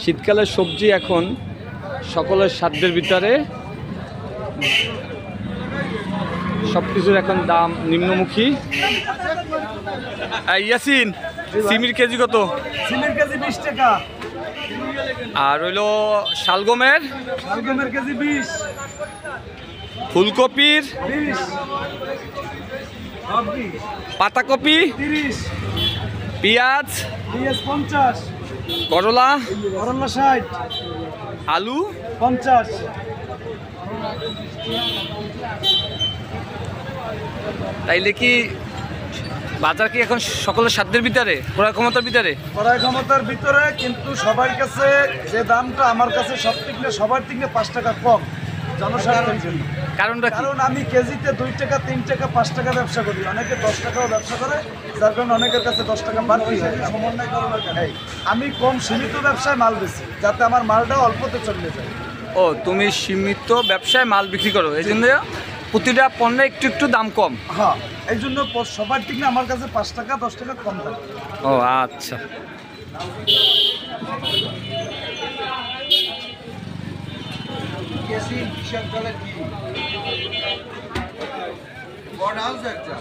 শীতকালের সবজি এখন সকলের সাধ্যের ভিতরে, সবকিছুর এখন দাম নিম্নমুখী। ইয়াসিন, সিমের কেজি কত? সিমের কেজি 20 টাকা। আর হইলো শালগমের কেজি 20। ফুলকপির 20। পাতাকপি 30। পেঁয়াজ 50। করলা 60। আলু 50। তাইলে কি বাজার কি এখন সকলের সাধ্যের ভিতরে, ক্রয় ক্ষমতার ভিতরে? ক্রয় ক্ষমতার ভিতরে, কিন্তু সবার কাছে যে দামটা আমার কাছে সবার থেকে 5 টাকা কম জনসাধারণের জন্য। কারণটা কি? কারণ আমি কেজিতে 2 টাকা 3 টাকা 5 টাকা ব্যবসা করি, অনেকে 10 টাকাও ব্যবসা করে, যার কারণে অনেকের কাছে 10 টাকা বাড়তি হয়। আমি কম সীমিত ব্যবসায় মাল বেচি, যাতে আমার মালটা অল্পতে চলে যায়। ও, তুমি সীমিত ব্যবসায় মাল বিক্রি করো, এই জন্য প্রতিটা পণ্যে একটু একটু দাম কম। হ্যাঁ, এই জন্য সবার থেকে আমার কাছে 5 টাকা 10 টাকা কম থাকে। ও আচ্ছা। বিশাল দলের কি বড় হাউস একটা